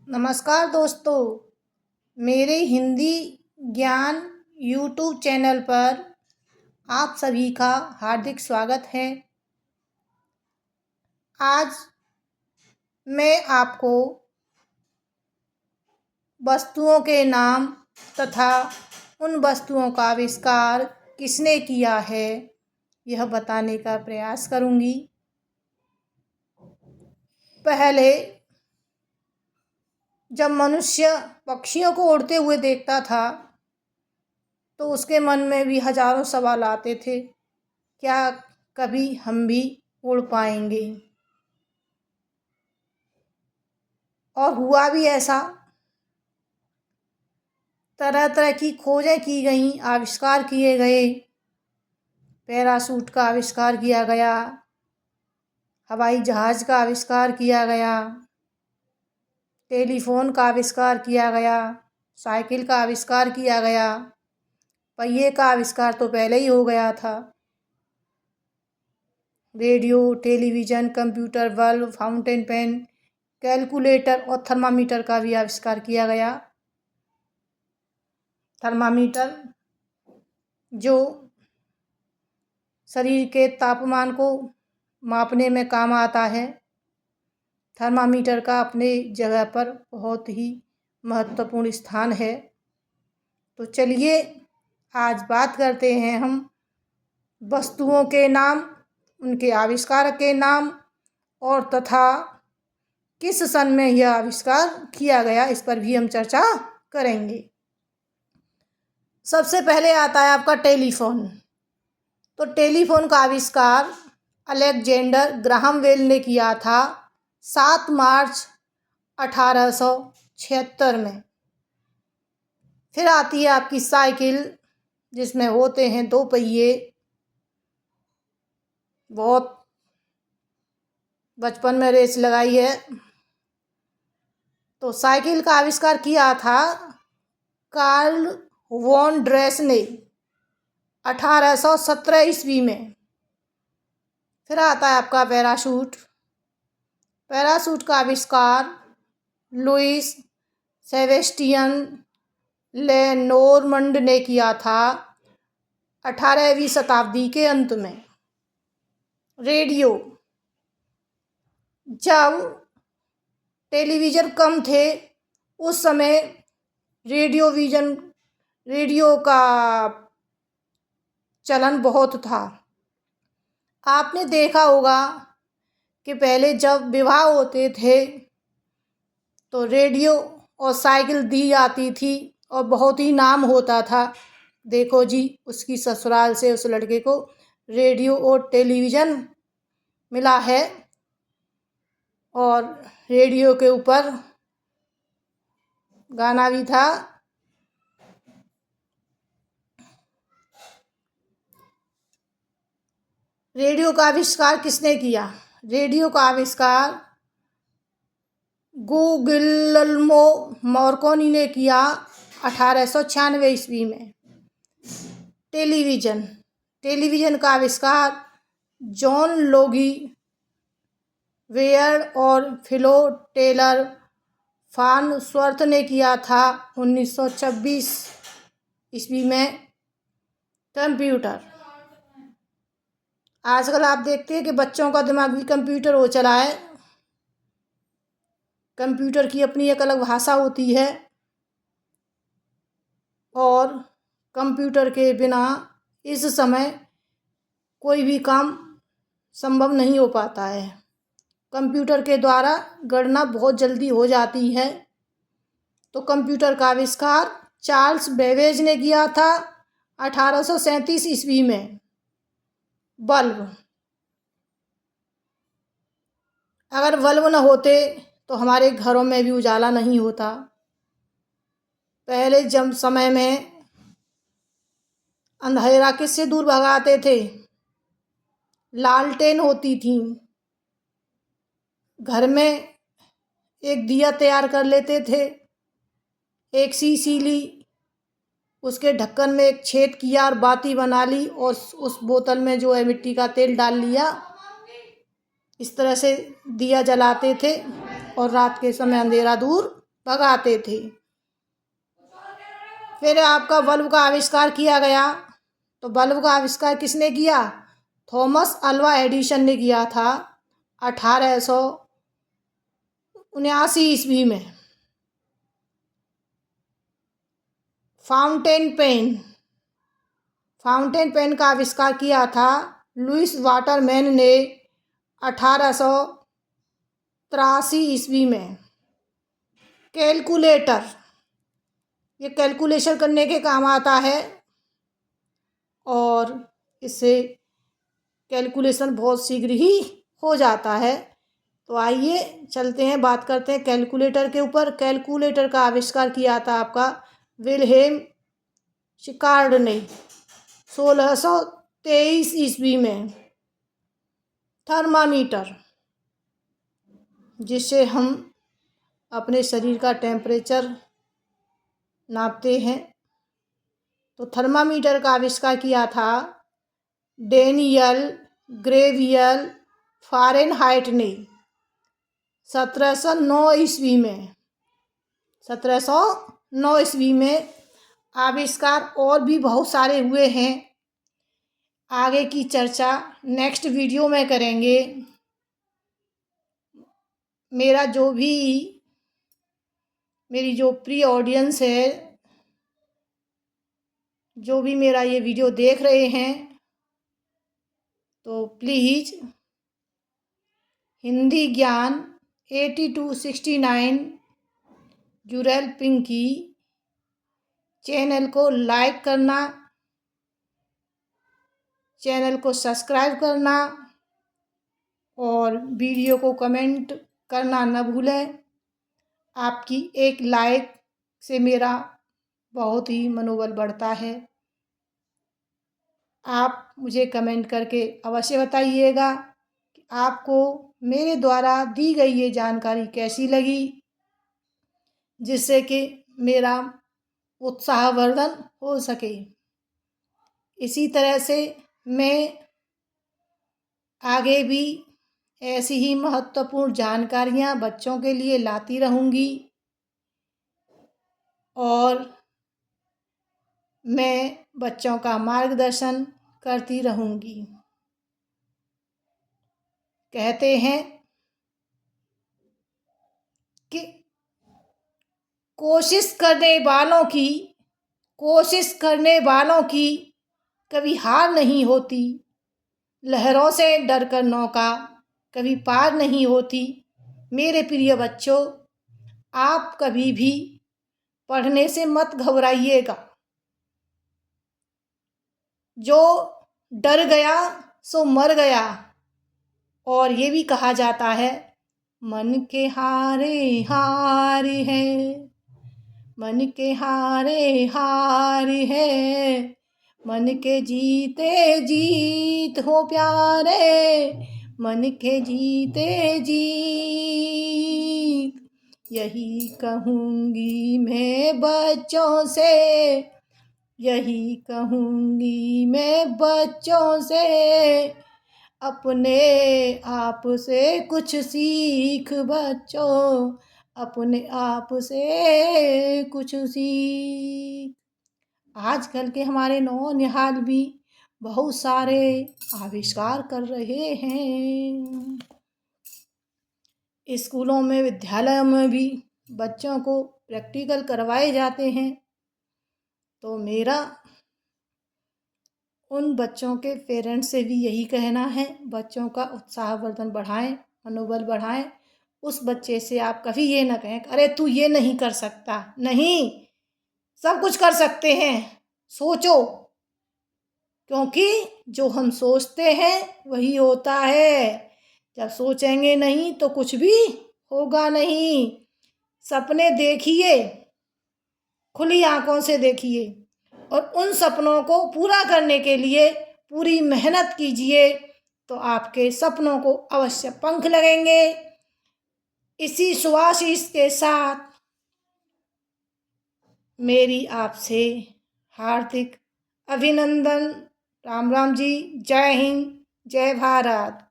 नमस्कार दोस्तों, मेरे हिंदी ज्ञान यूट्यूब चैनल पर आप सभी का हार्दिक स्वागत है। आज मैं आपको वस्तुओं के नाम तथा उन वस्तुओं का आविष्कार किसने किया है, यह बताने का प्रयास करूंगी। पहले जब मनुष्य पक्षियों को उड़ते हुए देखता था तो उसके मन में भी हजारों सवाल आते थे। क्या कभी हम भी उड़ पाएंगे? और हुआ भी ऐसा। तरह तरह की खोजें की गईं, आविष्कार किए गए। पैराशूट का आविष्कार किया गया, हवाई जहाज का आविष्कार किया गया, टेलीफोन का आविष्कार किया गया, साइकिल का आविष्कार किया गया। पहिए का आविष्कार तो पहले ही हो गया था। Radio, television, computer, bulb, fountain pen, calculator और थर्मामीटर का भी आविष्कार किया गया। थर्मामीटर जो शरीर के तापमान को मापने में काम आता है। थर्मामीटर का अपने जगह पर बहुत ही महत्वपूर्ण स्थान है। तो चलिए आज बात करते हैं हम वस्तुओं के नाम, उनके आविष्कारक के नाम और तथा किस सन में यह आविष्कार किया गया, इस पर भी हम चर्चा करेंगे। सबसे पहले आता है आपका टेलीफोन। तो टेलीफोन का आविष्कार अलेक्जेंडर ग्राहम बेल ने किया था 7 मार्च 1876 में। फिर आती है आपकी साइकिल, जिसमें होते हैं 2 पहिए। बहुत बचपन में रेस लगाई है। तो साइकिल का आविष्कार किया था कार्ल वॉन ड्रेस ने 1817 ईस्वी में। फिर आता है आपका पैराशूट। पैराशूट का आविष्कार लुइस सेबेस्टियन लेनोर्मंड ने किया था 18वीं शताब्दी के अंत में। रेडियो, जब टेलीविज़न कम थे उस समय रेडियो का चलन बहुत था। आपने देखा होगा कि पहले जब विवाह होते थे तो रेडियो और साइकिल दी जाती थी और बहुत ही नाम होता था। देखो जी, उसकी ससुराल से उस लड़के को रेडियो और टेलीविज़न मिला है और रेडियो के ऊपर गाना भी था। रेडियो का आविष्कार किसने किया? रेडियो का आविष्कार गुगिल्लमो मार्कोनी ने किया 1896 ईस्वी में। टेलीविज़न का आविष्कार जॉन लोगी वेयर और फिलो टेलर फार्नस्वर्थ ने किया था 1926 ईस्वी में। कंप्यूटर, आजकल आप देखते हैं कि बच्चों का दिमाग भी कंप्यूटर हो चला है। कंप्यूटर की अपनी एक अलग भाषा होती है और कंप्यूटर के बिना इस समय कोई भी काम संभव नहीं हो पाता है। कंप्यूटर के द्वारा गणना बहुत जल्दी हो जाती है। तो कंप्यूटर का आविष्कार चार्ल्स बेबेज ने किया था 1837 ईस्वी में। बल्ब, अगर बल्ब न होते तो हमारे घरों में भी उजाला नहीं होता। पहले जब समय में अंधेरा किससे दूर भगाते थे? लालटेन होती थी। घर में एक दिया तैयार कर लेते थे, एक शीशी ली, उसके ढक्कन में एक छेद किया और बाती बना ली और उस बोतल में जो है मिट्टी का तेल डाल लिया। इस तरह से दिया जलाते थे और रात के समय अंधेरा दूर भगाते थे। फिर आपका बल्ब का आविष्कार किया गया। तो बल्ब का आविष्कार किसने किया? थॉमस अल्वा एडिसन ने किया था 1879 ईस्वी में। फाउंटेन पेन का आविष्कार किया था लुईस वाटरमैन ने 1883 ईस्वी में। कैलकुलेटर, ये कैलकुलेशन करने के काम आता है और इससे कैलकुलेशन बहुत शीघ्र ही हो जाता है। तो आइए चलते हैं, बात करते हैं कैलकुलेटर के ऊपर। कैलकुलेटर का आविष्कार किया था आपका विल्हेम शिकार्ड ने 1623 ईस्वी में। थर्मामीटर, जिससे हम अपने शरीर का टेम्परेचर नापते हैं, तो थर्मामीटर का आविष्कार किया था डेनियल ग्रेवियल फ़ारेनहाइट ने 1709 ईस्वी में। 1709 ईस्वी में। आविष्कार और भी बहुत सारे हुए हैं। आगे की चर्चा नेक्स्ट वीडियो में करेंगे। मेरी जो प्रिय ऑडियंस है, जो भी मेरा ये वीडियो देख रहे हैं, तो प्लीज़ हिंदी ज्ञान 8269 जुरैल पिंकी चैनल को लाइक करना, चैनल को सब्सक्राइब करना और वीडियो को कमेंट करना न भूलें। आपकी एक लाइक से मेरा बहुत ही मनोबल बढ़ता है। आप मुझे कमेंट करके अवश्य बताइएगा कि आपको मेरे द्वारा दी गई ये जानकारी कैसी लगी, जिससे कि मेरा उत्साहवर्धन हो सके। इसी तरह से मैं आगे भी ऐसी ही महत्वपूर्ण जानकारियाँ बच्चों के लिए लाती रहूँगी और मैं बच्चों का मार्गदर्शन करती रहूँगी। कहते हैं कि कोशिश करने वालों की कभी हार नहीं होती, लहरों से डरकर नौका कभी पार नहीं होती। मेरे प्रिय बच्चों, आप कभी भी पढ़ने से मत घबराइएगा। जो डर गया सो मर गया। और ये भी कहा जाता है, मन के हारे हार है, मन के हारे हार है, मन के जीते जीत हो प्यारे, मन के जीते जीत। यही कहूँगी मैं बच्चों से, यही कहूँगी मैं बच्चों से, अपने आप से कुछ सीख बच्चों, अपने आप से कुछ सीख। आजकल के हमारे नौनिहाल भी बहुत सारे आविष्कार कर रहे हैं। स्कूलों में, विद्यालयों में भी बच्चों को प्रैक्टिकल करवाए जाते हैं। तो मेरा उन बच्चों के पेरेंट्स से भी यही कहना है, बच्चों का उत्साहवर्धन बढ़ाएं, मनोबल बढ़ाएं। उस बच्चे से आप कभी ये ना कहें अरे तू ये नहीं कर सकता। नहीं, सब कुछ कर सकते हैं। सोचो, क्योंकि जो हम सोचते हैं वही होता है। जब सोचेंगे नहीं तो कुछ भी होगा नहीं। सपने देखिए, खुली आंखों से देखिए और उन सपनों को पूरा करने के लिए पूरी मेहनत कीजिए, तो आपके सपनों को अवश्य पंख लगेंगे। इसी शुभाशीष के साथ मेरी आपसे हार्दिक अभिनंदन। राम राम जी। जय हिंद, जय भारत।